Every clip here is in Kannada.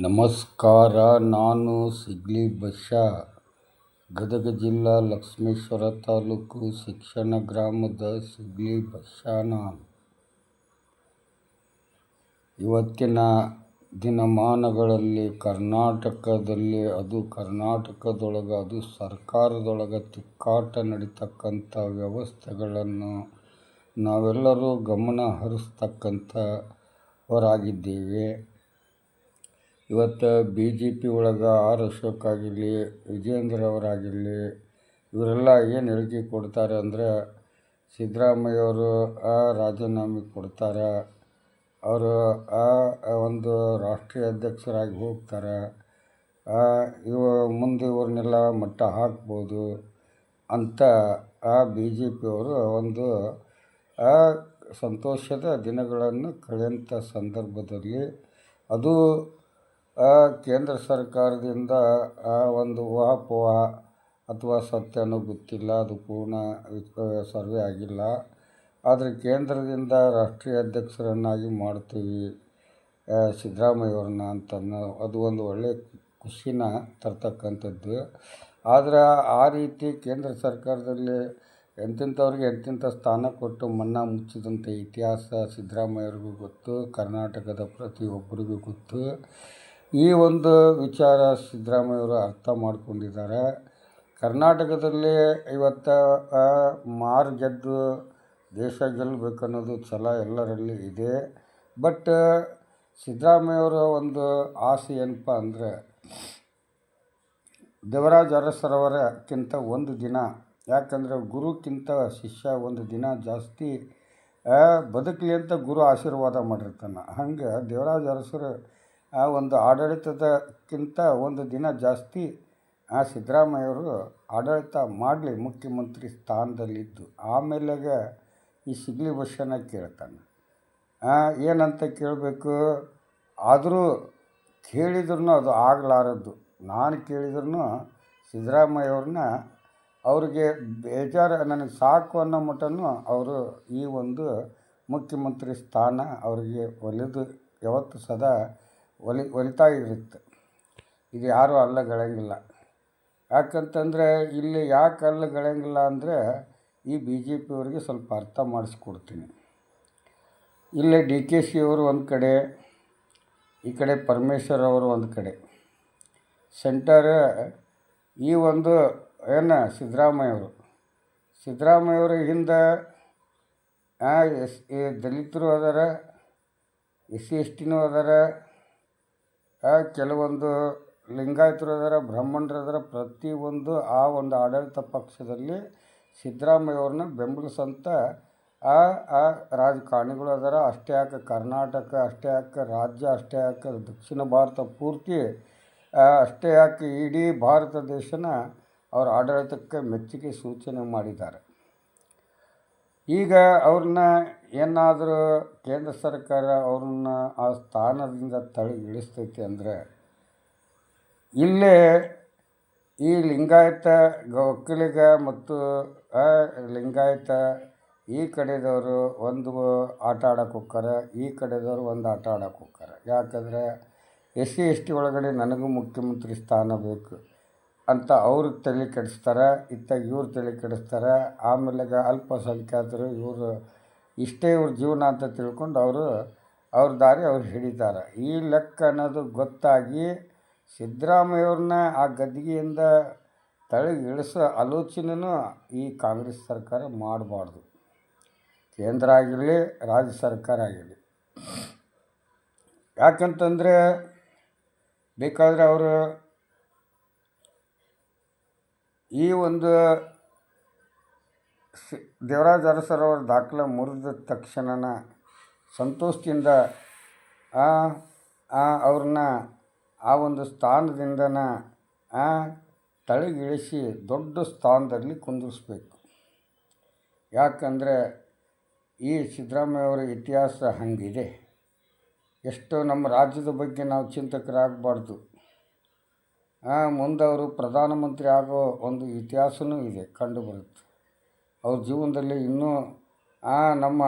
ನಮಸ್ಕಾರ. ನಾನು ಸಿಗ್ಲಿ ಬಶ್ಯಾ, ಗದಗ ಜಿಲ್ಲಾ ಲಕ್ಷ್ಮೇಶ್ವರ ತಾಲೂಕು ಶಿಕ್ಷಣ ಗ್ರಾಮದ ಸಿಗ್ಲಿ ಬಶ್ಯಾನ. ಇವತ್ತಿನ ದಿನಮಾನಗಳಲ್ಲಿ ಕರ್ನಾಟಕದಲ್ಲಿ ಅದು ಸರ್ಕಾರದೊಳಗೆ ತಿಕ್ಕಾಟ ನಡೀತಕ್ಕಂಥ ವ್ಯವಸ್ಥೆಗಳನ್ನು ನಾವೆಲ್ಲರೂ ಗಮನ ಹರಿಸ್ತಕ್ಕಂಥವರಾಗಿದ್ದೇವೆ. ಇವತ್ತು BJP ಒಳಗೆ ಆರ್ ಅಶೋಕ್ ಆಗಿರಲಿ, ವಿಜೇಂದ್ರ ಅವರಾಗಿರಲಿ, ಇವರೆಲ್ಲ ಏನು ಹೇಳಿಕೆ ಕೊಡ್ತಾರೆ ಅಂದರೆ ಸಿದ್ದರಾಮಯ್ಯವರು ರಾಜೀನಾಮೆ ಕೊಡ್ತಾರೆ, ಅವರು ಒಂದು ರಾಷ್ಟ್ರೀಯ ಅಧ್ಯಕ್ಷರಾಗಿ ಹೋಗ್ತಾರೆ, ಮುಂದೆ ಇವ್ರನ್ನೆಲ್ಲ ಮಟ್ಟ ಹಾಕ್ಬೋದು ಅಂತ BJPಯವರು ಒಂದು ಸಂತೋಷದ ದಿನಗಳನ್ನು ಕಳೆಯುವಂಥ ಸಂದರ್ಭದಲ್ಲಿ ಅದು ಕೇಂದ್ರ ಸರ್ಕಾರದಿಂದ ಒಂದು ಊಹಾಪೋಹ ಅಥವಾ ಸತ್ಯನೂ ಗೊತ್ತಿಲ್ಲ, ಅದು ಪೂರ್ಣ ಸರ್ವೆ ಆಗಿಲ್ಲ. ಆದರೆ ಕೇಂದ್ರದಿಂದ ರಾಷ್ಟ್ರೀಯ ಅಧ್ಯಕ್ಷರನ್ನಾಗಿ ಮಾಡ್ತೀವಿ ಸಿದ್ದರಾಮಯ್ಯವ್ರನ್ನ ಅಂತನೋ ಅದು ಒಂದು ಒಳ್ಳೆಯ ಖುಷಿನ ತರ್ತಕ್ಕಂಥದ್ದು. ಆದರೆ ಆ ರೀತಿ ಕೇಂದ್ರ ಸರ್ಕಾರದಲ್ಲಿ ಎಂತೆಂಥವ್ರಿಗೆ ಎಂತೆಂಥ ಸ್ಥಾನ ಕೊಟ್ಟು ಮನ್ನಾ ಮುಚ್ಚಿದಂಥ ಇತಿಹಾಸ ಸಿದ್ದರಾಮಯ್ಯವ್ರಿಗೂ ಗೊತ್ತು, ಕರ್ನಾಟಕದ ಪ್ರತಿಯೊಬ್ಬರಿಗೂ ಗೊತ್ತು. ಈ ಒಂದು ವಿಚಾರ ಸಿದ್ದರಾಮಯ್ಯವರು ಅರ್ಥ ಮಾಡ್ಕೊಂಡಿದ್ದಾರೆ. ಕರ್ನಾಟಕದಲ್ಲಿ ಇವತ್ತು ಮಾರು ಗೆದ್ದು ದೇಶ ಗೆಲ್ಲಬೇಕನ್ನೋದು ಛಲ ಎಲ್ಲರಲ್ಲಿ ಇದೆ. ಬಟ್ ಸಿದ್ದರಾಮಯ್ಯವರ ಒಂದು ಆಸೆ ಏನಪ್ಪ ಅಂದರೆ ದೇವರಾಜ ಅರಸರವರಕ್ಕಿಂತ ಒಂದು ದಿನ, ಯಾಕಂದರೆ ಗುರುಕ್ಕಿಂತ ಶಿಷ್ಯ ಒಂದು ದಿನ ಜಾಸ್ತಿ ಬದುಕಲಿ ಅಂತ ಗುರು ಆಶೀರ್ವಾದ ಮಾಡಿರ್ತಾನೆ. ಹಂಗೆ ದೇವರಾಜ ಅರಸರು ಒಂದು ಆಡಳಿತದಕ್ಕಿಂತ ಒಂದು ದಿನ ಜಾಸ್ತಿ ಸಿದ್ದರಾಮಯ್ಯವರು ಆಡಳಿತ ಮಾಡಲಿ ಮುಖ್ಯಮಂತ್ರಿ ಸ್ಥಾನದಲ್ಲಿದ್ದು. ಆಮೇಲೆಗೆ ಈ ಸಿಗ್ಲಿ ಬಶ್ಯನ ಕೇಳ್ತಾನೆ, ಏನಂತ ಕೇಳಬೇಕು. ಆದರೂ ಕೇಳಿದ್ರೂ ಅದು ಆಗಲಾರದ್ದು. ನಾನು ಕೇಳಿದ್ರೂ ಸಿದ್ದರಾಮಯ್ಯವ್ರನ್ನ ಅವ್ರಿಗೆ ಬೇಜಾರು, ನನಗೆ ಸಾಕು ಅನ್ನೋ ಮಟ್ಟನೂ ಅವರು ಈ ಒಂದು ಮುಖ್ಯಮಂತ್ರಿ ಸ್ಥಾನ ಅವರಿಗೆ ಒಲಿದು ಯಾವತ್ತು ಸದಾ ಒಲಿತಾ ಇರುತ್ತೆ. ಇದು ಯಾರೂ ಅಲ್ಲಗಳೆಂಗಿಲ್ಲ. ಯಾಕಂತಂದರೆ ಇಲ್ಲಿ ಯಾಕೆ ಅಲ್ಲಗಳೆಂಗಿಲ್ಲ ಅಂದರೆ ಈ BJPಯವರಿಗೆ ಸ್ವಲ್ಪ ಅರ್ಥ ಮಾಡಿಸ್ಕೊಡ್ತೀನಿ. ಇಲ್ಲೇ DKC ಅವರು ಒಂದು ಕಡೆ, ಈ ಕಡೆ ಪರಮೇಶ್ವರ್ ಅವರು ಒಂದು ಕಡೆ, ಸೆಂಟರ್ ಈ ಒಂದು ಸಿದ್ದರಾಮಯ್ಯವರು ಹಿಂದೆ ದಲಿತರು ಅದಾರ, SC STನೂ ಅದಾರ, ಕೆಲವೊಂದು ಲಿಂಗಾಯತರು ಅದಾರ, ಬ್ರಾಹ್ಮಣರು ಅದಾರ. ಪ್ರತಿಯೊಂದು ಆ ಒಂದು ಆಡಳಿತ ಪಕ್ಷದಲ್ಲಿ ಸಿದ್ದರಾಮಯ್ಯವ್ರನ್ನ ಬೆಂಬಲಿಸೋಂಥ ರಾಜಕಾರಣಿಗಳು ಅದಾರ. ಅಷ್ಟೇ ಯಾಕೆ ಕರ್ನಾಟಕ, ಅಷ್ಟೇ ಯಾಕೆ ರಾಜ್ಯ, ಅಷ್ಟೇ ಯಾಕೆ ದಕ್ಷಿಣ ಭಾರತ ಪೂರ್ತಿ, ಅಷ್ಟೇ ಯಾಕೆ ಇಡೀ ಭಾರತ ದೇಶನ ಅವರ ಆಡಳಿತಕ್ಕೆ ಮೆಚ್ಚುಗೆ ಸೂಚನೆ ಮಾಡಿದ್ದಾರೆ. ಈಗ ಅವ್ರನ್ನ ಏನಾದರೂ ಕೇಂದ್ರ ಸರ್ಕಾರ ಅವ್ರನ್ನ ಆ ಸ್ಥಾನದಿಂದ ಇಳಿಸ್ತೈತಿ ಅಂದರೆ ಇಲ್ಲೇ ಈ ಲಿಂಗಾಯತ ಒಕ್ಕಲಿಗ ಮತ್ತು ಲಿಂಗಾಯತ ಈ ಕಡೆದವರು ಒಂದು ಆಟ ಆಡೋಕೆ ಹೋಗ್ತಾರೆ, ಈ ಕಡೆದವರು ಒಂದು ಆಟ ಆಡೋಕೆ ಹೋಗ್ತಾರೆ. ಯಾಕಂದರೆ SC ST ಒಳಗಡೆ ನನಗೂ ಮುಖ್ಯಮಂತ್ರಿ ಸ್ಥಾನ ಬೇಕು ಅಂತ ಅವರು ತಲೆ ಕೆಡಿಸ್ತಾರೆ, ಇವ್ರು ತಲೆ ಕೆಡಿಸ್ತಾರೆ. ಆಮೇಲೆ ಅಲ್ಪಸಂಖ್ಯಾತರು ಇವರು ಇಷ್ಟೇ ಇವ್ರ ಜೀವನ ಅಂತ ತಿಳ್ಕೊಂಡು ಅವ್ರ ದಾರಿ ಅವ್ರು ಹಿಡಿತಾರೆ. ಈ ಲೆಕ್ಕ ಅನ್ನೋದು ಗೊತ್ತಾಗಿ ಸಿದ್ದರಾಮಯ್ಯವ್ರನ್ನ ಆ ಗದ್ದಿಗೆಯಿಂದ ಇಳಿಸೋ ಆಲೋಚನೆಯೂ ಈ ಕಾಂಗ್ರೆಸ್ ಸರ್ಕಾರ ಮಾಡಬಾರ್ದು. ಕೇಂದ್ರ ಆಗಿರಲಿ, ರಾಜ್ಯ ಸರ್ಕಾರ ಆಗಿರಲಿ. ಯಾಕಂತಂದರೆ ಬೇಕಾದರೆ ಅವರು ಈ ಒಂದು ದೇವರಾಜ ಅರಸರವರ ದಾಖಲೆ ಮುರಿದ ತಕ್ಷಣ ಸಂತೋಷದಿಂದ ಅವ್ರನ್ನ ಆ ಒಂದು ಸ್ಥಾನದಿಂದನ ಇಳಿಸಿ ದೊಡ್ಡ ಸ್ಥಾನದಲ್ಲಿ ಕುಂದಿರಿಸ್ಬೇಕು. ಯಾಕಂದರೆ ಈ ಸಿದ್ದರಾಮಯ್ಯವರ ಇತಿಹಾಸ ಹಾಗಿದೆ. ಎಷ್ಟು ನಮ್ಮ ರಾಜ್ಯದ ಬಗ್ಗೆ ನಾವು ಚಿಂತಕರಾಗಬಾರ್ದು. ಮುಂದೆ ಅವರು ಪ್ರಧಾನಮಂತ್ರಿ ಆಗೋ ಒಂದು ಇತಿಹಾಸವೂ ಇದೆ, ಕಂಡುಬರುತ್ತೆ. ಅವ್ರ ಜೀವನದಲ್ಲಿ ಇನ್ನೂ ನಮ್ಮ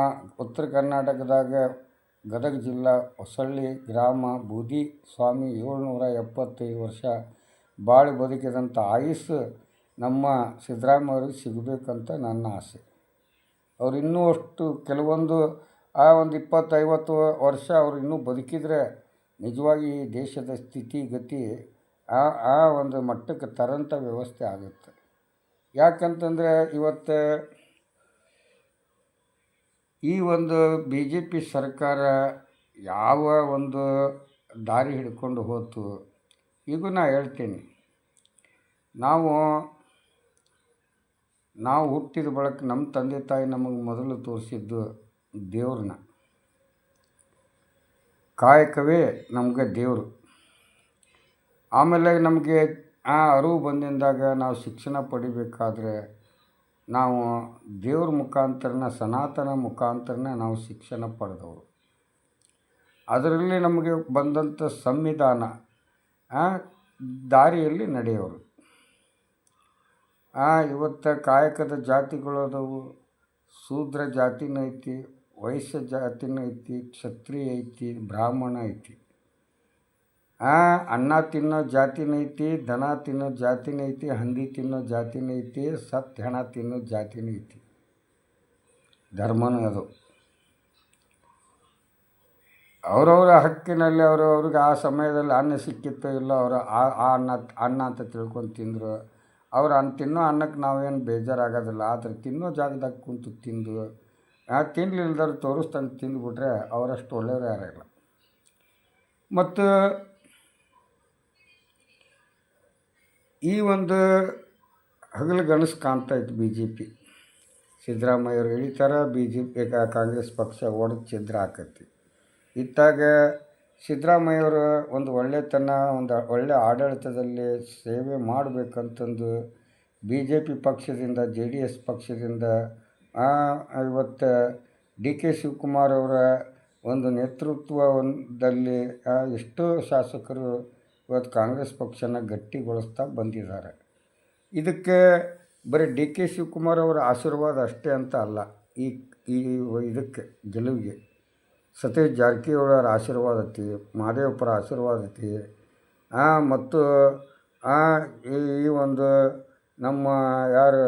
ಉತ್ತರ ಕರ್ನಾಟಕದಾಗ ಗದಗ ಜಿಲ್ಲಾ ಹೊಸಳ್ಳಿ ಗ್ರಾಮ ಬೂದಿ ಸ್ವಾಮಿ 775 ವರ್ಷ ಬಾಳಿ ಬದುಕಿದಂಥ ಆಯುಸ್ಸು ನಮ್ಮ ಸಿದ್ದರಾಮಯ್ಯ ಅವ್ರಿಗೆ ಸಿಗಬೇಕಂತ ನನ್ನ ಆಸೆ. ಅವ್ರು ಇನ್ನೂ ಅಷ್ಟು ಕೆಲವೊಂದು ಒಂದು 20-50 ವರ್ಷ ಅವ್ರು ಇನ್ನೂ ಬದುಕಿದರೆ ನಿಜವಾಗಿ ಈ ದೇಶದ ಸ್ಥಿತಿಗತಿ ಆ ಒಂದು ಮಟ್ಟಕ್ಕೆ ತರೋಂಥ ವ್ಯವಸ್ಥೆ ಆಗುತ್ತೆ. ಯಾಕಂತಂದರೆ ಇವತ್ತು ಈ ಒಂದು BJP ಸರ್ಕಾರ ಯಾವ ಒಂದು ದಾರಿ ಹಿಡ್ಕೊಂಡು ಹೋಯ್ತು. ಈಗ ನಾ ಹೇಳ್ತೀನಿ, ನಾವು ಹುಟ್ಟಿದ ಬಳಿಕ ನಮ್ಮ ತಂದೆ ತಾಯಿ ನಮಗೆ ಮೊದಲು ತೋರಿಸಿದ್ದು ದೇವ್ರನ್ನ. ಕಾಯಕವೇ ನಮಗೆ ದೇವರು. ಆಮೇಲೆ ನಮಗೆ ಅರಿವು ಬಂದಿಂದಾಗ ನಾವು ಶಿಕ್ಷಣ ಪಡಿಬೇಕಾದ್ರೆ ನಾವು ದೇವ್ರ ಮುಖಾಂತರನ ಸನಾತನ ಮುಖಾಂತರನ ನಾವು ಶಿಕ್ಷಣ ಪಡೆದವರು. ಅದರಲ್ಲಿ ನಮಗೆ ಬಂದಂಥ ಸಂವಿಧಾನ ದಾರಿಯಲ್ಲಿ ನಡೆಯೋರು. ಇವತ್ತು ಕಾಯಕದ ಜಾತಿಗಳು ಅದಾವು. ಶೂದ್ರ ಜಾತಿನೂ ಐತಿ, ವೈಶ್ಯ ಜಾತಿನೂ ಐತಿ, ಕ್ಷತ್ರಿಯ ಐತಿ, ಬ್ರಾಹ್ಮಣ ಐತಿ. ಅನ್ನ ತಿನ್ನೋ ಜಾತಿನೂ ಐತಿ, ದನ ತಿನ್ನೋ ಜಾತಿನೂ ಐತಿ, ಹಂದಿ ತಿನ್ನೋ ಜಾತಿನೂ ಐತಿ, ಸತ್ತು ಹೆಣ ತಿನ್ನೋ ಜಾತಿನೂ ಐತಿ. ಧರ್ಮನೂ ಅದು. ಅವರವರ ಹಕ್ಕಿನಲ್ಲಿ ಅವ್ರಿಗೆ ಆ ಸಮಯದಲ್ಲಿ ಅನ್ನ ಸಿಕ್ಕಿತ್ತೋ ಇಲ್ಲ, ಅವರು ಆ ಅನ್ನ ಅಂತ ತಿಳ್ಕೊಂಡು ತಿಂದರು. ಅವ್ರು ತಿನ್ನೋ ಅನ್ನಕ್ಕೆ ನಾವೇನು ಬೇಜಾರಾಗೋದಿಲ್ಲ. ಆದರೆ ತಿನ್ನೋ ಜಾಗದಾಗ ಕುಂತು ತಿಂದು ತಿನ್ನಲಿಲ್ದವ್ರು ತೋರಿಸ್ದಂಗೆ ತಿಂದುಬಿಟ್ರೆ ಅವರಷ್ಟು ಒಳ್ಳೆಯವರು ಯಾರಿಲ್ಲ. ಮತ್ತು ಈ ಒಂದು ಹಗಲುಗನಸು ಕಾಣ್ತಾಯಿತ್ತು BJP. ಸಿದ್ದರಾಮಯ್ಯವ್ರು ಇಳಿತಾರೆ, BJP ಕಾಂಗ್ರೆಸ್ ಪಕ್ಷ ಒಡೆದು ಛಿದ್ರ ಆಕತಿ. ಇತ್ತಾಗ ಸಿದ್ದರಾಮಯ್ಯವರು ಒಂದು ಒಳ್ಳೆತನ, ಒಂದು ಒಳ್ಳೆಯ ಆಡಳಿತದಲ್ಲಿ ಸೇವೆ ಮಾಡಬೇಕಂತಂದು BJP ಪಕ್ಷದಿಂದ JDS ಪಕ್ಷದಿಂದ ಇವತ್ತು DK ಶಿವಕುಮಾರ್ ಅವರ ಒಂದು ನೇತೃತ್ವದಲ್ಲಿ ಎಷ್ಟೋ ಶಾಸಕರು ಇವತ್ತು ಕಾಂಗ್ರೆಸ್ ಪಕ್ಷನ ಗಟ್ಟಿಗೊಳಿಸ್ತಾ ಬಂದಿದ್ದಾರೆ. ಇದಕ್ಕೆ ಬರೀ DK ಶಿವಕುಮಾರ್ ಅವರ ಆಶೀರ್ವಾದ ಅಷ್ಟೇ ಅಂತ ಅಲ್ಲ. ಇದಕ್ಕೆ ಗೆಲುವಿಗೆ ಸತೀಶ್ ಜಾರಕಿಹೊಳಿ ಅವರ ಆಶೀರ್ವಾದ ಐತಿ, ಮಹದೇವಪ್ಪರ ಆಶೀರ್ವಾದ ಐತಿ. ಮತ್ತು ಈ ಒಂದು ನಮ್ಮ ಯಾರು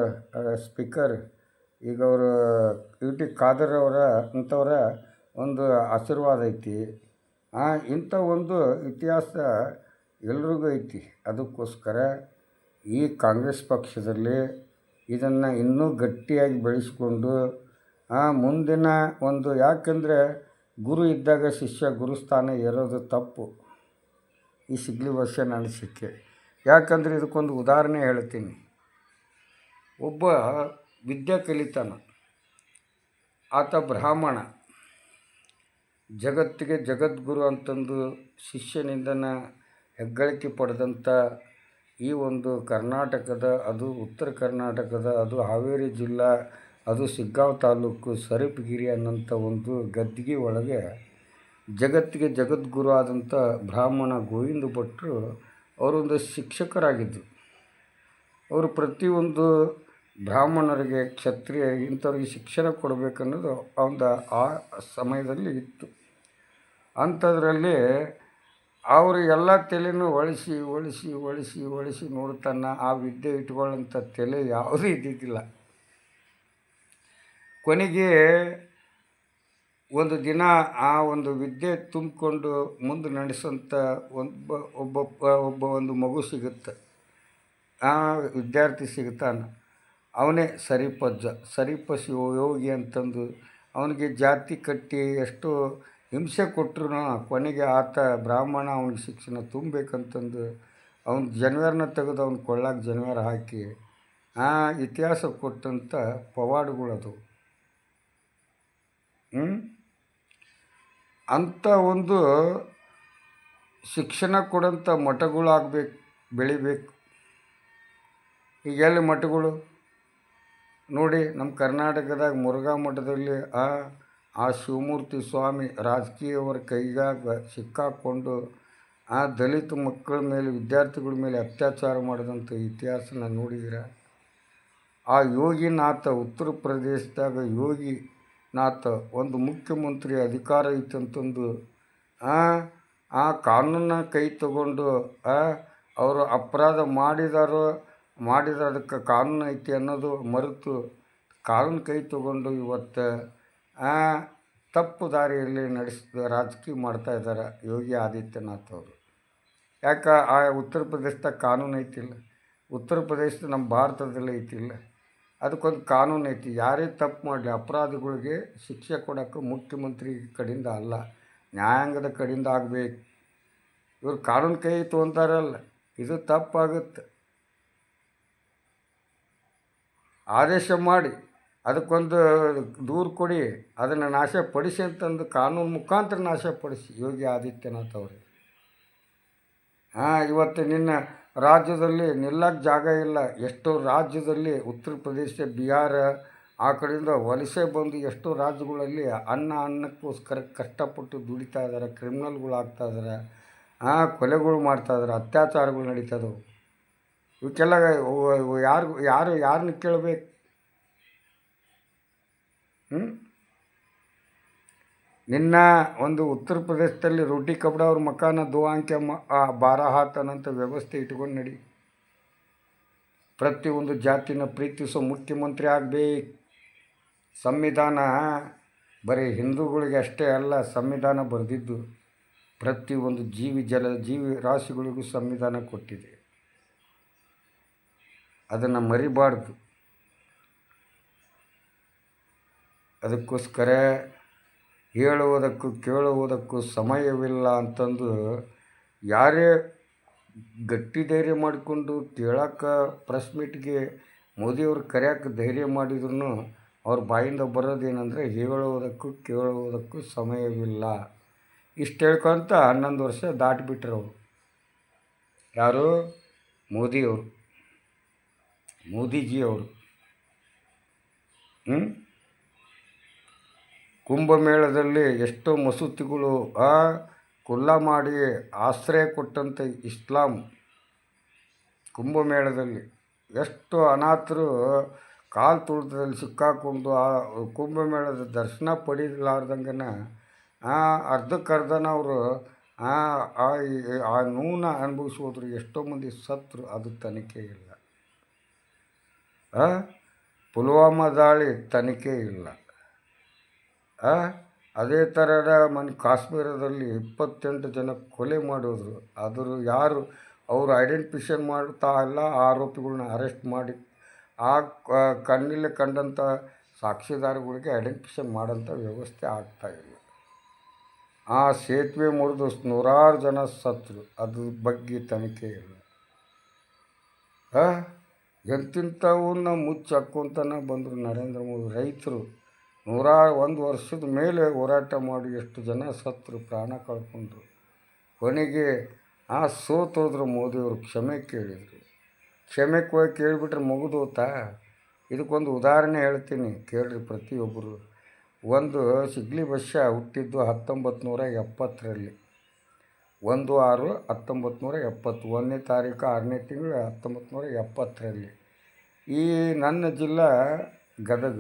ಸ್ಪೀಕರ್ ಈಗ ಅವರು UT ಖಾದರ್ ಇಂಥವರ ಒಂದು ಆಶೀರ್ವಾದ ಐತಿ. ಇಂಥ ಒಂದು ಇತಿಹಾಸ ಎಲ್ರಿಗೂ ಐತಿ. ಅದಕ್ಕೋಸ್ಕರ ಈ ಕಾಂಗ್ರೆಸ್ ಪಕ್ಷದಲ್ಲಿ ಇದನ್ನು ಇನ್ನೂ ಗಟ್ಟಿಯಾಗಿ ಬೆಳೆಸ್ಕೊಂಡು ಮುಂದಿನ ಒಂದು, ಯಾಕಂದರೆ ಗುರು ಇದ್ದಾಗ ಶಿಷ್ಯ ಗುರುಸ್ಥಾನ ಏರೋದು ತಪ್ಪು. ಈ ಸಿಗ್ಲಿ ವರ್ಷ ಅನಿಸಿಕೆ. ಯಾಕಂದರೆ ಇದಕ್ಕೊಂದು ಉದಾಹರಣೆ ಹೇಳ್ತೀನಿ. ಒಬ್ಬ ವಿದ್ಯೆ ಕಲಿತಾನ, ಆತ ಬ್ರಾಹ್ಮಣ, ಜಗತ್ತಿಗೆ ಜಗದ್ಗುರು ಅಂತಂದು ಶಿಷ್ಯನಿಂದನ ಹೆಗ್ಗಳಿಕೆ ಪಡೆದಂಥ ಈ ಒಂದು ಕರ್ನಾಟಕದ, ಅದು ಉತ್ತರ ಕರ್ನಾಟಕದ, ಅದು ಹಾವೇರಿ ಜಿಲ್ಲಾ, ಅದು ಶಿಗ್ಗಾಂವ್ ತಾಲೂಕು ಸರಪಗಿರಿ ಅನ್ನೋಂಥ ಒಂದು ಗದ್ದಿಗೆ ಒಳಗೆ ಜಗತ್ತಿಗೆ ಜಗದ್ಗುರು ಆದಂಥ ಬ್ರಾಹ್ಮಣ ಗೋವಿಂದ ಭಟ್ರು ಅವರೊಂದು ಶಿಕ್ಷಕರಾಗಿದ್ದರು. ಅವರು ಪ್ರತಿಯೊಂದು ಬ್ರಾಹ್ಮಣರಿಗೆ, ಕ್ಷತ್ರಿಯರಿಗೆ, ಇಂಥವ್ರಿಗೆ ಶಿಕ್ಷಣ ಕೊಡಬೇಕನ್ನೋದು ಒಂದು ಆ ಸಮಯದಲ್ಲಿ ಇತ್ತು. ಅಂಥದ್ರಲ್ಲಿ ಅವರು ಎಲ್ಲ ತಲೆನೂ ಒಳಿಸಿ ನೋಡ್ತಾನ. ಆ ವಿದ್ಯೆ ಇಟ್ಕೊಳ್ಳೋಂಥ ತಲೆ ಯಾವುದೂ ಇದ್ದಿದ್ದಿಲ್ಲ. ಕೊನೆಗೆ ಒಂದು ದಿನ ಆ ಒಂದು ವಿದ್ಯೆ ತುಂಬಿಕೊಂಡು ಮುಂದೆ ನಡೆಸೋಂಥ ಒಬ್ಬ ಒಂದು ಮಗು ಸಿಗುತ್ತೆ, ವಿದ್ಯಾರ್ಥಿ ಸಿಗ್ತಾನೆ. ಅವನೇ ಸರಿಪ ಶಿವಯೋಗಿ ಅಂತಂದು ಅವನಿಗೆ ಜಾತಿ ಕಟ್ಟಿ ಎಷ್ಟು ಹಿಂಸೆ ಕೊಟ್ಟರು ಕೊನೆಗೆ ಆತ ಬ್ರಾಹ್ಮಣ ಅವನಿಗೆ ಶಿಕ್ಷಣ ತುಂಬಬೇಕಂತಂದು ಅವನ ಜನವಾರನ ತೆಗೆದು ಅವ್ನ ಕೊಳ್ಳಾಗ ಜನವಾರ ಹಾಕಿ ಇತಿಹಾಸ ಕೊಟ್ಟಂಥ ಪವಾಡಗಳದು. ಅಂಥ ಒಂದು ಶಿಕ್ಷಣ ಕೊಡೋಂಥ ಮಠಗಳಾಗಬೇಕು, ಬೆಳಿಬೇಕು. ಈಗ ಎಲ್ಲಿ ಮಠಗಳು ನೋಡಿ, ನಮ್ಮ ಕರ್ನಾಟಕದಾಗ ಮುರುಘಾ ಮಠದಲ್ಲಿ ಆ ಶಿವಮೂರ್ತಿ ಸ್ವಾಮಿ ರಾಜಕೀಯವರ ಕೈಗಾಗ ಸಿಕ್ಕಾಕ್ಕೊಂಡು ದಲಿತ ಮಕ್ಕಳ ಮೇಲೆ, ವಿದ್ಯಾರ್ಥಿಗಳ ಮೇಲೆ ಅತ್ಯಾಚಾರ ಮಾಡಿದಂಥ ಇತಿಹಾಸನ ನೋಡಿದ್ರೆ, ಆ ಯೋಗಿನಾಥ ಉತ್ತರ ಪ್ರದೇಶದಾಗ ಯೋಗಿ ನಾತ ಒಂದು ಮುಖ್ಯಮಂತ್ರಿ ಅಧಿಕಾರ ಐತಂತಂದು ಆ ಕಾನೂನನ್ನ ಕೈ ತಗೊಂಡು ಅವರು ಅಪರಾಧ ಮಾಡಿದದಕ್ಕೆ ಕಾನೂನು ಐತಿ ಅನ್ನೋದು ಮರೆತು ಕಾನೂನು ಕೈ ತಗೊಂಡು ಇವತ್ತು ತಪ್ಪು ದಾರಿಯಲ್ಲಿ ರಾಜಕೀಯ ಮಾಡ್ತಾಯಿದ್ದಾರೆ ಯೋಗಿ ಆದಿತ್ಯನಾಥ್ ಅವರು. ಯಾಕೆ ಆ ಉತ್ತರ ಪ್ರದೇಶದಾಗ ಕಾನೂನು ಐತಿಲ್ಲ? ಉತ್ತರ ಪ್ರದೇಶದ ನಮ್ಮ ಭಾರತದಲ್ಲಿ ಐತಿಲ್ಲ? ಅದಕ್ಕೊಂದು ಕಾನೂನು ಐತಿ. ಯಾರೇ ತಪ್ಪು ಮಾಡಲಿ ಅಪರಾಧಿಗಳಿಗೆ ಶಿಕ್ಷೆ ಕೊಡೋಕ್ಕೆ ಮುಖ್ಯಮಂತ್ರಿ ಕಡೆಯಿಂದ ಅಲ್ಲ, ನ್ಯಾಯಾಂಗದ ಕಡೆಯಿಂದ ಆಗಬೇಕು. ಇವ್ರು ಕಾನೂನು ಕೈ ತೊಗೊತಾರಲ್ಲ, ಇದು ತಪ್ಪಾಗುತ್ತೆ. ಆದೇಶ ಮಾಡಿ ಅದಕ್ಕೊಂದು ದೂರು ಕೊಡಿ, ಅದನ್ನು ನಾಶಪಡಿಸಿ ಅಂತಂದು ಕಾನೂನು ಮುಖಾಂತರ ನಾಶಪಡಿಸಿ ಯೋಗಿ ಆದಿತ್ಯನಾಥ್ ಅವರೇ. ಇವತ್ತು ನಿನ್ನ ರಾಜ್ಯದಲ್ಲಿ ನಿಲ್ಲಕ್ಕೆ ಜಾಗ ಇಲ್ಲ. ಎಷ್ಟೋ ರಾಜ್ಯದಲ್ಲಿ ಉತ್ತರ ಪ್ರದೇಶ, ಬಿಹಾರ ಆ ಕಡೆಯಿಂದ ವಲಸೆ ಬಂದು ಎಷ್ಟೋ ರಾಜ್ಯಗಳಲ್ಲಿ ಅನ್ನಕ್ಕೋಸ್ಕರ ಕಷ್ಟಪಟ್ಟು ದುಡಿತಾ ಇದ್ದಾರೆ, ಕ್ರಿಮಿನಲ್ಗಳು ಆಗ್ತಾಯಿದ್ದಾರೆ, ಕೊಲೆಗಳು ಮಾಡ್ತಾಯಿದ್ದಾರೆ, ಅತ್ಯಾಚಾರಗಳು ನಡೀತದವು. ಇವಕ್ಕೆಲ್ಲ ಯಾರನ್ನ ಕೇಳಬೇಕು? ನಿನ್ನ ಒಂದು ಉತ್ತರ ಪ್ರದೇಶದಲ್ಲಿ ರೋಟಿ ಕಪಡ ಅವ್ರ ಮಕಾನ ದೋ ಅಂಕೆ ಬಾರ ಹಾತನಂತ ವ್ಯವಸ್ಥೆ ಇಟ್ಕೊಂಡು ನಡಿ. ಪ್ರತಿಯೊಂದು ಜಾತಿನ ಪ್ರೀತಿಸೋ ಮುಖ್ಯಮಂತ್ರಿ ಆಗಬೇಕು. ಸಂವಿಧಾನ ಬರೀ ಹಿಂದೂಗಳಿಗೆ ಅಷ್ಟೇ ಅಲ್ಲ, ಸಂವಿಧಾನ ಬರೆದಿದ್ದು ಪ್ರತಿಯೊಂದು ಜೀವಿ ರಾಶಿಗಳಿಗೂ ಸಂವಿಧಾನ ಕೊಟ್ಟಿದೆ. ಅದನ್ನು ಮರಿಬಾರ್ದು. ಅದಕ್ಕೋಸ್ಕರ ಹೇಳುವುದಕ್ಕೂ ಕೇಳುವುದಕ್ಕೂ ಸಮಯವಿಲ್ಲ ಅಂತಂದು ಯಾರೇ ಗಟ್ಟಿ ಧೈರ್ಯ ಮಾಡಿಕೊಂಡು ಕೇಳೋಕ್ಕೆ ಪ್ರೆಸ್ ಮೀಟ್ಗೆ ಮೋದಿಯವ್ರು ಕರೆಯೋಕ್ಕೆ ಧೈರ್ಯ ಮಾಡಿದ್ರು ಅವ್ರ ಬಾಯಿಂದ ಬರೋದೇನೆಂದರೆ ಹೇಳುವುದಕ್ಕೂ ಕೇಳುವುದಕ್ಕೂ ಸಮಯವಿಲ್ಲ. ಇಷ್ಟು ಹೇಳ್ಕೊಂತ 11 ವರ್ಷ ದಾಟಿಬಿಟ್ರು ಅವರು. ಯಾರು? ಮೋದಿಜಿಯವರು. ಕುಂಭಮೇಳದಲ್ಲಿ ಎಷ್ಟೋ ಮಸೂತಿಗಳು ಕುಲ್ಲ ಮಾಡಿ ಆಶ್ರಯ ಕೊಟ್ಟಂತೆ ಇಸ್ಲಾಂ ಕುಂಭಮೇಳದಲ್ಲಿ ಎಷ್ಟು ಅನಾಥರು ಕಾಲು ತುಳಿತದಲ್ಲಿ ಸಿಕ್ಕಾಕೊಂಡು ಆ ಕುಂಭಮೇಳದ ದರ್ಶನ ಪಡೀಲಾರ್ದಂಗನ ಅರ್ಧಕ್ಕರ್ಧನ ಅವರು ಆ ನೋವನ್ನ ಅನುಭವಿಸೋದ್ರು. ಎಷ್ಟೋ ಮಂದಿ ಸತ್ರು, ಅದು ತನಿಖೆ ಇಲ್ಲ. ಪುಲ್ವಾಮಾ ದಾಳಿ ತನಿಖೆ ಇಲ್ಲ. ಅದೇ ಥರದ ಕಾಶ್ಮೀರದಲ್ಲಿ 28 ಜನ ಕೊಲೆ ಮಾಡಿದ್ರು. ಆದರೂ ಯಾರು ಅವರು ಐಡೆಂಟಿಫಿಕೇಷನ್ ಮಾಡ್ತಾ ಇಲ್ಲ. ಆರೋಪಿಗಳನ್ನ ಅರೆಸ್ಟ್ ಮಾಡಿ ಆ ಕಣ್ಣಿಲ್ಲೇ ಕಂಡಂಥ ಸಾಕ್ಷಿದಾರಗಳಿಗೆ ಐಡೆಂಟಿಫಿಕೇಷನ್ ಮಾಡೋಂಥ ವ್ಯವಸ್ಥೆ ಆಗ್ತಾಯಿಲ್ಲ. ಆ ಸೇತುವೆ ಮುರಿದು ನೂರಾರು ಜನ ಸತ್ತರು, ಅದ್ರ ಬಗ್ಗೆ ತನಿಖೆ ಇಲ್ಲ. ಎಂತಿಂಥವನ್ನ ಮುಚ್ಚಾಕೊಂತನ ಬಂದರು ನರೇಂದ್ರ ಮೋದಿ. ರೈತರು 101 ವರ್ಷದ ಮೇಲೆ ಹೋರಾಟ ಮಾಡಿ ಎಷ್ಟು ಜನ ಸತ್ತರು, ಪ್ರಾಣ ಕಳ್ಕೊಂಡ್ರು. ಕೊನೆಗೆ ಸೋತೋದ್ರು. ಮೋದಿಯವರು ಕ್ಷಮೆ ಕೇಳಿದರು. ಕ್ಷಮೆ ಕೇಳಿಬಿಟ್ರೆ ಮುಗಿದೋತಾ? ಇದಕ್ಕೊಂದು ಉದಾಹರಣೆ ಹೇಳ್ತೀನಿ, ಕೇಳ್ರಿ ಪ್ರತಿಯೊಬ್ಬರು. ಒಂದು ಸಿಗ್ಲಿ ಬಸ್ಸ ಹುಟ್ಟಿದ್ದು 1970ರಲ್ಲಿ, 1/6/1970, 1ನೇ ತಾರೀಕು 6ನೇ ತಿಂಗಳು 1970ರಲ್ಲಿ. ಈ ನನ್ನ ಜಿಲ್ಲಾ ಗದಗ.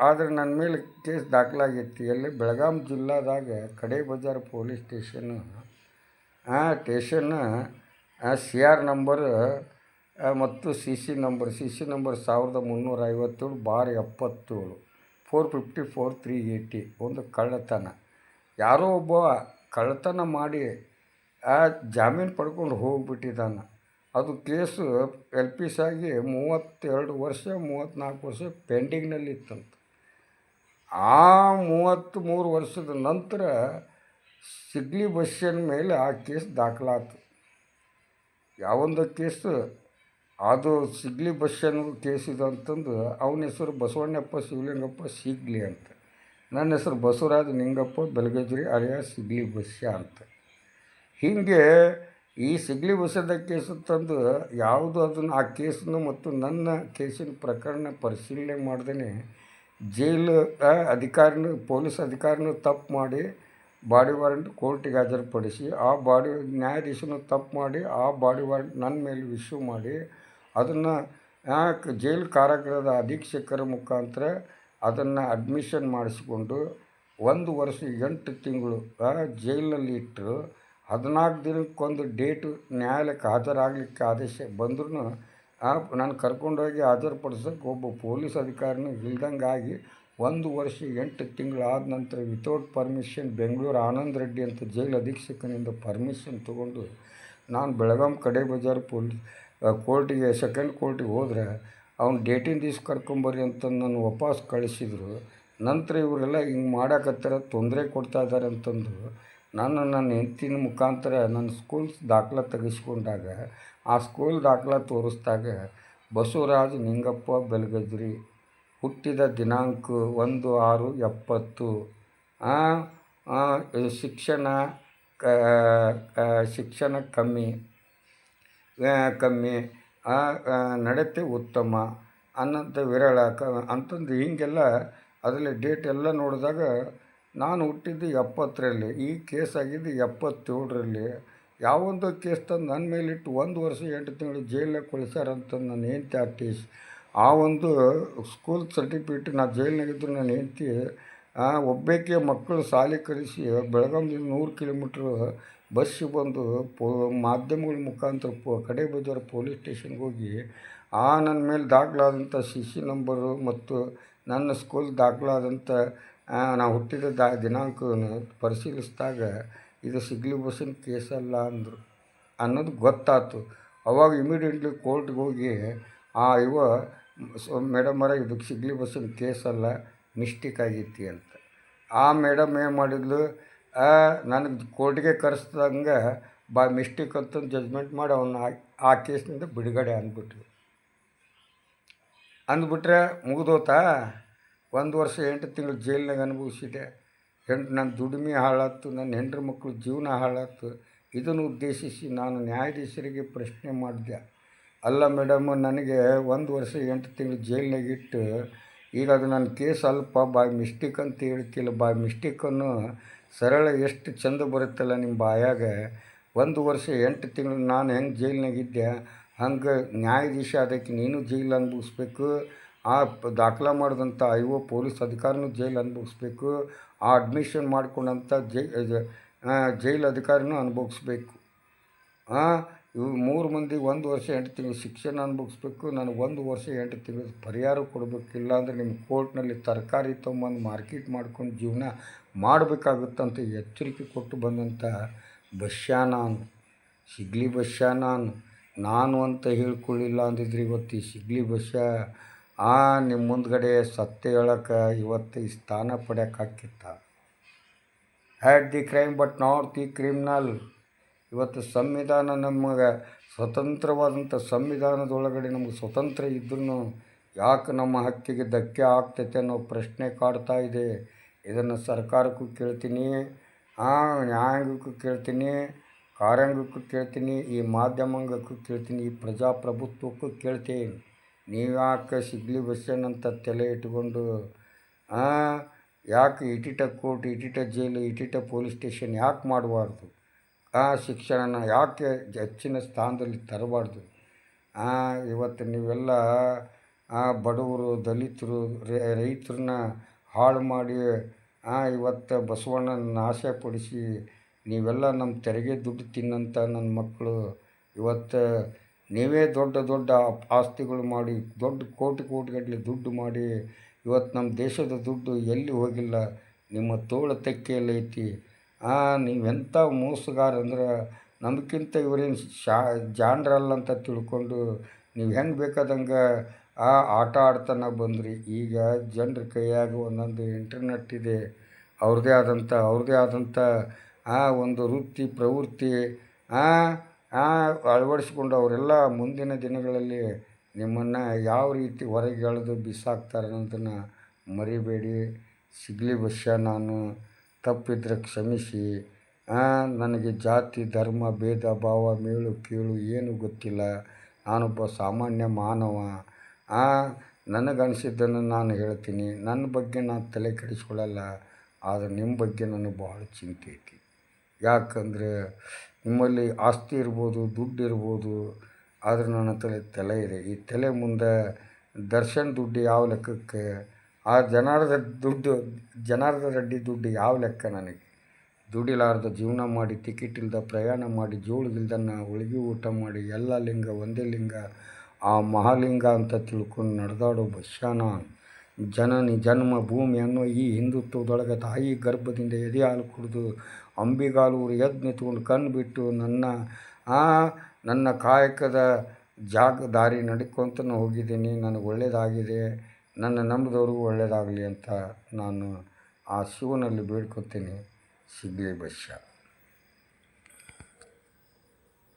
ಆದರೆ ನನ್ನ ಮೇಲೆ ಕೇಸ್ ದಾಖಲಾಗೈತಿ. ಎಲ್ಲಿ? ಬೆಳಗಾಂ ಜಿಲ್ಲಾದಾಗ ಕಡೆ Bazaar police station. CR number ಮತ್ತು CC ನಂಬರ್ 1357/77 454/380. ಒಂದು ಕಳ್ಳತನ. ಯಾರೋ ಒಬ್ಬ ಕಳ್ಳತನ ಮಾಡಿ ಜಾಮೀನು ಪಡ್ಕೊಂಡು ಹೋಗ್ಬಿಟ್ಟಿದ್ದಾನೆ. ಅದು ಕೇಸು LPS ಆಗಿ 32 ವರ್ಷ 34 ವರ್ಷ ಪೆಂಡಿಂಗ್ನಲ್ಲಿತ್ತಂತ. ಆ 33 ವರ್ಷದ ನಂತರ ಸಿಗ್ಲಿ ಬಸ್ಸಿನ ಮೇಲೆ ಆ ಕೇಸ್ ದಾಖಲಾತು. ಯಾವೊಂದು ಕೇಸು ಅದು ಸಿಗ್ಲಿ ಬಸ್ಸನ್ನು ಕೇಸ್ ಇದು ಅಂತಂದು ಅವನ ಹೆಸರು ಬಸವಣ್ಣಪ್ಪ ಶಿವಲಿಂಗಪ್ಪ ಸಿಗ್ಲಿ ಅಂತ. ನನ್ನ ಹೆಸರು ಬಸವರಾಜ ನಿಂಗಪ್ಪ ಬೆಲಗೇಜ್ರಿ ಅಲಿಯಾ ಸಿಗ್ಲಿ ಬಸ್ಸ ಅಂತ. ಹೀಗೆ ಈ ಸಿಗ್ಲಿ ಬಸ್ಸದ ಕೇಸು ತಂದು ಯಾವುದು ಅದನ್ನು ಆ ಕೇಸನ್ನು ಮತ್ತು ನನ್ನ ಕೇಸಿನ ಪ್ರಕರಣ ಪರಿಶೀಲನೆ ಮಾಡ್ದೇ ಜೈಲು ಪೊಲೀಸ್ ಅಧಿಕಾರಿನೂ ತಪ್ಪು ಮಾಡಿ ಬಾಡಿ ವಾರೆಂಟ್ ಕೋರ್ಟಿಗೆ ಹಾಜರುಪಡಿಸಿ ಆ ನ್ಯಾಯಾಧೀಶನು ತಪ್ಪು ಮಾಡಿ ಆ ಬಾಡಿ ವಾರೆಂಟ್ ನನ್ನ ಮೇಲೆ ಇಶ್ಯೂ ಮಾಡಿ ಅದನ್ನು ಜೈಲು ಕಾರಾಗೃಹದ ಅಧೀಕ್ಷಕರ ಮುಖಾಂತರ ಅದನ್ನು ಅಡ್ಮಿಷನ್ ಮಾಡಿಸಿಕೊಂಡು 1 ವರ್ಷ 8 ತಿಂಗಳು ಜೈಲಿನಲ್ಲಿ ಇಟ್ಟರು. 14 ದಿನಕ್ಕೊಂದು ಡೇಟು ನ್ಯಾಯಾಲಯಕ್ಕೆ ಹಾಜರಾಗಲಿಕ್ಕೆ ಆದೇಶ ಬಂದ್ರೂ ನಾನು ಕರ್ಕೊಂಡೋಗಿ ಹಾಜರುಪಡಿಸೋಕೆ ಒಬ್ಬ ಪೊಲೀಸ್ ಅಧಿಕಾರಿನೂ ಇಲ್ದಂಗಾಗಿ 1 ವರ್ಷ 8 ತಿಂಗಳಾದ ನಂತರ ವಿತೌಟ್ ಪರ್ಮಿಷನ್ ಬೆಂಗಳೂರು ಆನಂದ್ ರೆಡ್ಡಿ ಅಂತ ಜೈಲು ಅಧೀಕ್ಷಕನಿಂದ ಪರ್ಮಿಷನ್ ತೊಗೊಂಡು ನಾನು ಬೆಳಗಾಂ ಕಡೆ ಬಜಾರ್ ಕೋರ್ಟಿಗೆ ಸೆಕೆಂಡ್ ಕೋರ್ಟಿಗೆ ಹೋದರೆ ಅವ್ನು ಡೇಟಿನ ದಿವ್ಸ ಕರ್ಕೊಂಬರ್ರಿ ಅಂತ ನಾನು ವಾಪಸ್ ಕಳಿಸಿದ್ರು. ನಂತರ ಇವರೆಲ್ಲ ಹಿಂಗೆ ಮಾಡಾಕತ್ತಾರ, ತೊಂದರೆ ಕೊಡ್ತಾಯಿದ್ದಾರೆ ಅಂತಂದು ನನ್ನ ಹೆಂಡತಿನ ಮುಖಾಂತರ ನನ್ನ ಸ್ಕೂಲ್ ದಾಖಲೆ ತೆಗೆಸ್ಕೊಂಡಾಗ ಆ ಸ್ಕೂಲ್ ದಾಖಲೆ ತೋರಿಸ್ದಾಗ ಬಸವರಾಜ್ ನಿಂಗಪ್ಪ ಬೆಳಗಜ್ರಿ, ಹುಟ್ಟಿದ ದಿನಾಂಕ 1/6/70, ಶಿಕ್ಷಣ ಕಮ್ಮಿ, ನಡತೆ ಉತ್ತಮ, ಅನ್ನಂಥ ವಿರಳ ಅಂತಂದು ಹೀಗೆಲ್ಲ ಅದರಲ್ಲಿ ಡೇಟ್ ಎಲ್ಲ ನೋಡಿದಾಗ ನಾನು ಹುಟ್ಟಿದ್ದು 70ರಲ್ಲಿ, ಈ ಕೇಸ್ ಆಗಿದ್ದು 77ರಲ್ಲಿ. ಯಾವೊಂದು ಕೇಸ್ ತಂದು ನನ್ನ ಮೇಲಿಟ್ಟು 1 ವರ್ಷ 8 ತಿಂಗಳು ಜೈಲಿನಾಗ ಕಳಿಸ್ಯಾರಂತಂದು ನನ್ನ ಹೆಂಡ್ತಿ ಆರ್ಟಿಸ್ ಆ ಒಂದು ಸ್ಕೂಲ್ ಸರ್ಟಿಫಿಕೇಟ್ ನಾನು ಜೈಲಿನಾಗಿದ್ದರು. ನನ್ನ ಹೆಂಡ್ತಿ ಒಬ್ಬಾಕೆ ಮಕ್ಕಳು ಶಾಲೆ ಕಳಿಸಿ ಬೆಳಗಾಂದಿಂದ 100 ಕಿಲೋಮೀಟ್ರ್ ಬಸ್ಸಿಗೆ ಬಂದು ಮಾಧ್ಯಮಗಳ ಮುಖಾಂತರ ಕಡೆ ಬಜಾರ್ ಪೊಲೀಸ್ ಸ್ಟೇಷನ್ಗೆ ಹೋಗಿ ನನ್ನ ಮೇಲೆ ದಾಖಲಾದಂಥ CC ನಂಬರು ಮತ್ತು ನನ್ನ ಸ್ಕೂಲ್ ದಾಖಲಾದಂಥ ನಾವು ಹುಟ್ಟಿದ ದಿನಾಂಕವನ್ನು ಪರಿಶೀಲಿಸಿದಾಗ ಇದು ಸಿಗ್ಲಿ ಬಸ್ಸಿನ ಕೇಸಲ್ಲ ಅಂದರು ಅನ್ನೋದು ಗೊತ್ತಾಯ್ತು. ಅವಾಗ ಇಮಿಡಿಯೇಟ್ಲಿ ಕೋರ್ಟ್ಗೆ ಹೋಗಿ ಮೇಡಮರ ಇದಕ್ಕೆ ಸಿಗ್ಲಿ ಬಸ್ಸಿನ ಕೇಸಲ್ಲ, ಮಿಸ್ಟೇಕ್ ಆಗೈತಿ ಅಂತ. ಆ ಮೇಡಮ್ ಏನು ಮಾಡಿದ್ಲು, ನನಗೆ ಕೋರ್ಟಿಗೆ ಕರೆಸ್ದಂಗೆ ಬೈ ಮಿಸ್ಟೇಕ್ ಅಂತ ಜಜ್ಮೆಂಟ್ ಮಾಡಿ ಅವನ್ನ ಆ ಕೇಸ್ನಿಂದ ಬಿಡುಗಡೆ ಅಂದ್ಬಿಟ್ರೆ ಮುಗಿದೋತಾ. 1 ವರ್ಷ 8 ತಿಂಗಳು ಜೈಲಿನಾಗ ಅನುಭವಿಸಿದೆ. ನನ್ನ ದುಡಿಮೆ ಹಾಳಾಯ್ತು, ನನ್ನ ಹೆಂಡ್ರ ಮಕ್ಕಳು ಜೀವನ ಹಾಳಾಯ್ತು. ಇದನ್ನು ಉದ್ದೇಶಿಸಿ ನಾನು ನ್ಯಾಯಾಧೀಶರಿಗೆ ಪ್ರಶ್ನೆ ಮಾಡಿದೆ, ಅಲ್ಲ ಮೇಡಮ್, ನನಗೆ 1 ವರ್ಷ 8 ತಿಂಗಳು ಜೈಲಿನಾಗಿಟ್ಟು ಈಗ ಅದು ನನ್ನ ಕೇಸ್ ಅಲ್ಪ ಬೈ ಮಿಸ್ಟೇಕ್ ಅಂತ ಹೇಳ್ತಿಲ್ಲ. ಬೈ ಮಿಸ್ಟೇಕನ್ನು ಸರಳ ಎಷ್ಟು ಚಂದ ಬರುತ್ತಲ್ಲ ನಿಮ್ಮ ಬಾಯಾಗ. 1 ವರ್ಷ 8 ತಿಂಗಳು ನಾನು ಹೆಂಗೆ ಜೈಲಿನಾಗಿದ್ದೆ ಹಂಗೆ ನ್ಯಾಯಾಧೀಶ ಅದಕ್ಕೆ ನೀನು ಜೈಲು ಅನುಭವಿಸ್ಬೇಕು, ಆ ದಾಖಲೆ ಮಾಡಿದಂಥ ಪೊಲೀಸ್ ಅಧಿಕಾರಿನೂ ಜೈಲು ಅನುಭವಿಸ್ಬೇಕು, ಆ ಅಡ್ಮಿಷನ್ ಮಾಡ್ಕೊಂಡಂಥ ಜೈಲು ಅಧಿಕಾರಿನೂ ಅನುಭವಿಸ್ಬೇಕು. ಇವು 3 ಮಂದಿ 1 ವರ್ಷ 8 ತಿಂಗಳು ಶಿಕ್ಷಣ ಅನುಭವಿಸ್ಬೇಕು. ನನಗೆ 1 ವರ್ಷ 8 ತಿಂಗಳು ಪರಿಹಾರ ಕೊಡಬೇಕಿಲ್ಲ ಅಂದರೆ ನಿಮ್ಮ ಕೋರ್ಟ್ನಲ್ಲಿ ತರಕಾರಿ ತೊಗೊಂಬಂದು ಮಾರ್ಕೆಟ್ ಮಾಡ್ಕೊಂಡು ಜೀವನ ಮಾಡಬೇಕಾಗುತ್ತಂತ ಎಚ್ಚರಿಕೆ ಕೊಟ್ಟು ಬಂದಂಥ ಬಸ್ಯ ನಾನು, ಸಿಗ್ಲಿ ಬಸ್ಯ ನಾನು ಅಂತ ಹೇಳ್ಕೊಳ್ಳಿಲ್ಲ ಅಂದಿದ್ರೆ ಇವತ್ತು ಈ ಸಿಗ್ಲಿ ಬಸ್ಯ ನಿಮ್ಮ ಮುಂದ್ಗಡೆ ಸತ್ಯ ಹೇಳೋಕೆ ಇವತ್ತು ಈ ಸ್ಥಾನ ಪಡೆಯೋಕ್ಕಾಗ್ತಿತ್ತ. Had the crime but not the criminal. ಇವತ್ತು ಸಂವಿಧಾನ ನಮಗೆ ಸ್ವತಂತ್ರವಾದಂಥ ಸಂವಿಧಾನದೊಳಗಡೆ ನಮಗೆ ಸ್ವತಂತ್ರ ಇದ್ರೂ ಯಾಕೆ ನಮ್ಮ ಹಕ್ಕಿಗೆ ಧಕ್ಕೆ ಆಗ್ತೈತೆ ಅನ್ನೋ ಪ್ರಶ್ನೆ ಕಾಡ್ತಾ ಇದೆ. ಇದನ್ನು ಸರ್ಕಾರಕ್ಕೂ ಕೇಳ್ತೀನಿ, ನ್ಯಾಯಾಂಗಕ್ಕೂ ಕೇಳ್ತೀನಿ, ಕಾರ್ಯಾಂಗಕ್ಕೂ ಕೇಳ್ತೀನಿ, ಈ ಮಾಧ್ಯಮಾಂಗಕ್ಕೂ ಕೇಳ್ತೀನಿ, ಈ ಪ್ರಜಾಪ್ರಭುತ್ವಕ್ಕೂ ಕೇಳ್ತೀನಿ. ನೀವು ಯಾಕೆ ಸಿಗ್ಲಿ ಬಸ್ಸನ್ನಂತ ತಲೆ ಇಟ್ಕೊಂಡು ಯಾಕೆ ಇಟಿಟ ಕೋರ್ಟ್, ಇಟಿಟ ಜೈಲು, ಇಟಿಟ ಪೊಲೀಸ್ ಸ್ಟೇಷನ್ ಯಾಕೆ ಮಾಡಬಾರ್ದು? ಶಿಕ್ಷಣನ ಯಾಕೆ ಹೆಚ್ಚಿನ ಸ್ಥಾನದಲ್ಲಿ ತರಬಾರ್ದು? ಇವತ್ತು ನೀವೆಲ್ಲ ಬಡವರು, ದಲಿತರು, ರೈತರನ್ನ ಹಾಳು ಮಾಡಿ ಇವತ್ತು ಬಸವಣ್ಣನ ನಾಶಪಡಿಸಿ ನೀವೆಲ್ಲ ನಮ್ಮ ತೆರಿಗೆ ದುಡ್ಡು ತಿನ್ನಂಥ ನನ್ನ ಮಕ್ಕಳು ಇವತ್ತು ನೀವೇ ದೊಡ್ಡ ದೊಡ್ಡ ಆಸ್ತಿಗಳು ಮಾಡಿ ದೊಡ್ಡ ಕೋಟಿಗಟ್ಟಲೆ ದುಡ್ಡು ಮಾಡಿ ಇವತ್ತು ನಮ್ಮ ದೇಶದ ದುಡ್ಡು ಎಲ್ಲಿ ಹೋಗಿಲ್ಲ, ನಿಮ್ಮ ತೋಳ ತೆಕ್ಕೆಯಲ್ಲಿ ಐತಿ. ನೀವೆಂಥ ಮೋಸಗಾರ ಅಂದ್ರೆ ನಮಗಿಂತ ಇವರೇನು ಜಾಣರಲ್ಲ ಅಂತ ತಿಳ್ಕೊಂಡು ನೀವು ಹೆಂಗೆ ಬೇಕಾದಂಗೆ ಆಟ ಆಡ್ತಾನೆ ಬಂದ್ರಿ. ಈಗ ಜನರ ಕೈಯಾಗ ಒಂದೊಂದು ಇಂಟರ್ನೆಟ್ ಇದೆ, ಅವ್ರದ್ದೇ ಆದಂಥ ಒಂದು ವೃತ್ತಿ ಪ್ರವೃತ್ತಿ ಅಳವಡಿಸ್ಕೊಂಡು ಅವರೆಲ್ಲ ಮುಂದಿನ ದಿನಗಳಲ್ಲಿ ನಿಮ್ಮನ್ನು ಯಾವ ರೀತಿ ಹೊರಗೆ ಎಳೆದು ಬಿಸಾಕ್ತಾರೆ ಅನ್ನೋದನ್ನು ಮರಿಬೇಡಿ. ಸಿಗ್ಲಿ ಬಸ್ಯ ನಾನು, ತಪ್ಪಿದ್ರೆ ಕ್ಷಮಿಸಿ. ನನಗೆ ಜಾತಿ ಧರ್ಮ ಭೇದ ಭಾವ ಮೇಲು ಕೀಳು ಏನೂ ಗೊತ್ತಿಲ್ಲ. ನಾನೊಬ್ಬ ಸಾಮಾನ್ಯ ಮಾನವ. ನನಗನ್ಸಿದ್ದನ್ನು ನಾನು ಹೇಳ್ತೀನಿ. ನನ್ನ ಬಗ್ಗೆ ನಾನು ತಲೆ ಕೆಡಿಸ್ಕೊಳ್ಳಲ್ಲ. ಆದರೆ ನಿಮ್ಮ ಬಗ್ಗೆ ನನಗೆ ಭಾಳ ಚಿಂತೆ ಐತಿ. ಯಾಕಂದರೆ ನಿಮ್ಮಲ್ಲಿ ಆಸ್ತಿ ಇರ್ಬೋದು, ದುಡ್ಡು ಇರ್ಬೋದು, ಆದರೆ ನನ್ನ ತಲೆ ಇದೆ. ಈ ತಲೆ ಮುಂದೆ ದರ್ಶನ್ ದುಡ್ಡು ಯಾವ ಲೆಕ್ಕಕ್ಕೆ, ಆ ಜನಾರ್ದನ ರೆಡ್ಡಿ ದುಡ್ಡು ಯಾವ ಲೆಕ್ಕ ನನಗೆ? ದುಡಿಲಾರ್ದ ಜೀವನ ಮಾಡಿ, ಟಿಕೆಟ್ ಇಲ್ದ ಪ್ರಯಾಣ ಮಾಡಿ, ಜೋಳಿಗಿಲ್ದನ್ನ ಹೋಳಿಗೆ ಊಟ ಮಾಡಿ, ಎಲ್ಲ ಲಿಂಗ ಒಂದೇ ಲಿಂಗ, ಆ ಮಹಾಲಿಂಗ ಅಂತ ತಿಳ್ಕೊಂಡು ನಡೆದಾಡೋ ಬಸ್ಯ ನಾನು. ಜನನಿ ಜನ್ಮ ಭೂಮಿ ಅನ್ನೋ ಈ ಹಿಂದುತ್ವದೊಳಗೆ ತಾಯಿ ಗರ್ಭದಿಂದ ಎದೆ ಹಾಲು ಕುಡಿದು ಅಂಬಿಗಾಲೂರು ಎದ್ದು ನಿಂತ್ಕೊಂಡು ಕಣ್ಣು ಬಿಟ್ಟು ನನ್ನ ಕಾಯಕದ ದಾರಿ ನಡ್ಕೊತನ ಹೋಗಿದ್ದೀನಿ. ನನಗೆ ಒಳ್ಳೆಯದಾಗಿದೆ, ನನ್ನ ನಂಬಿದವ್ರಿಗೂ ಒಳ್ಳೆಯದಾಗಲಿ ಅಂತ ನಾನು ಆ ಶಿವನಲ್ಲಿ ಬೇಡ್ಕೊತೀನಿ. ಸಿಗಲಿ ಬಸ್ಯ.